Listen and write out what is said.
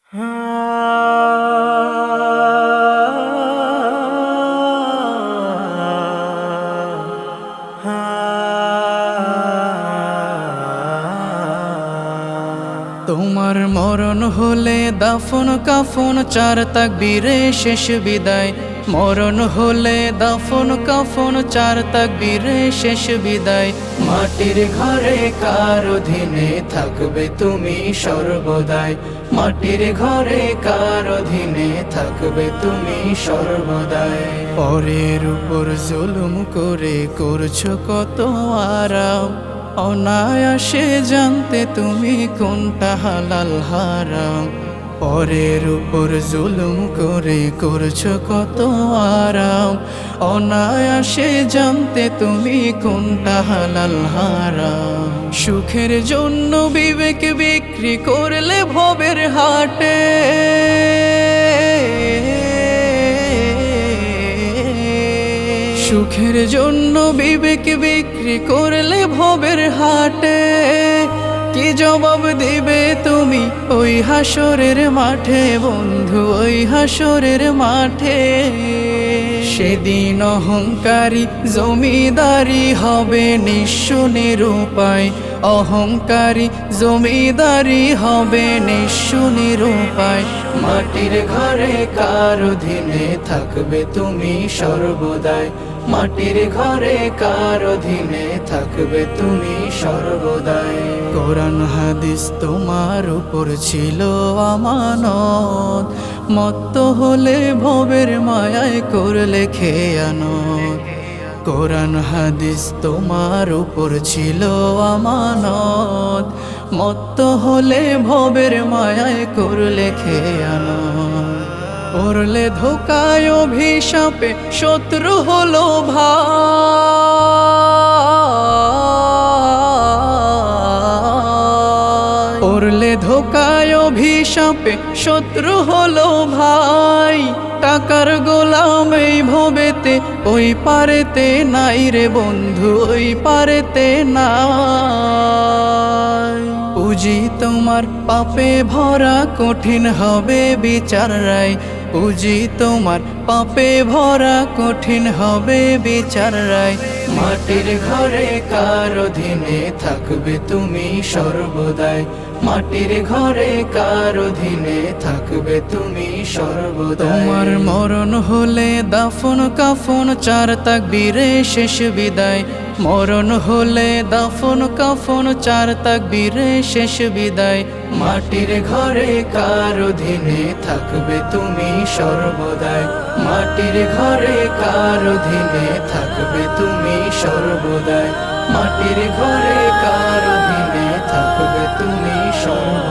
তোমার মরণ হলে দাফন কাফন চার তাকবীরে শেষ বিদায়। মরণ হলে দাফন কাফন চার তাকবীরে শেষ বিদায়। মাটির ঘরে কার অধীনে থাকবে তুমি সর্বদাই। মাটির ঘরে কার অধীনে থাকবে তুমি সর্বদাই। পরের উপর জুলুম করে করছো কত আরাম, অনায়াসে জানতে তুমি কোনটা হালাল হারাম। পরের উপর জুলুম করে করছো কত আরাম, অনায়াসে জানতে তুমি কোনটা হালাল হারাম। সুখের জন্য বিবেক বিক্রি করলে ভবের হাটে, সুখের জন্য বিবেক বিক্রি করলে ভবের হাটে। কি জবাব দিবে তুমি ওই হাসরের মাঠে বন্ধু, ওই হাসরের মাঠে। সেদিন অহংকারী জমিদারি হবে নিঃস্ব নিরুপায়। অহংকারী জমিদারি হবে নিঃস্ব নিরুপায়। মাটির ঘরে কার অধীনে থাকবে তুমি সর্বদাই। মাটির ঘরে কার অধীনে থাকবে তুমি সর্বদাই। কোরআন হাদিস তোমার উপর ছিল আমানত, মত্ত হলে ভবের মায়ায় করলে খেয়ানত। কোরআন হাদিস তোমার উপর ছিল আমানত, মত্ত হলে ভবের মায়ায় করলে খেয়ানত। পড়লে ধোকায় অভিশাপে শত্রু হলো ভাই। পড়লে ধোকায় অভিশাপে শত্রু হলো ভাই। টাকার গোলাম এই ভবেতে ওই পারেতে নাই রে বন্ধু, ওই পারেতে নাই। পুঁজি তোমার পাপে ভরা কঠিন হবে বিচার রায়। পুঁজি তোমার পাপে ভরা কঠিন হবে বিচার রায়। মাটির ঘরে কার অধীনে থাকবে তুমি সর্বদাই। মাটির ঘরে কার অধীনে থাকবে তুমি সর্বদাই। তোমার মরণ হলে দাফন কাফন চার তাকবীরে শেষ বিদায়। মরণ হলে দাফন কাফন চার তাকবীরে শেষ বিদায়। মাটির ঘরে কার অধীনে থাকবে তুমি সর্বদাই। মাটির ঘরে কার অধীনে থাকবে তুমি সর্বদাই। মাটির ঘরে কার অধীনে থাকবে তুমি সর্বদাই।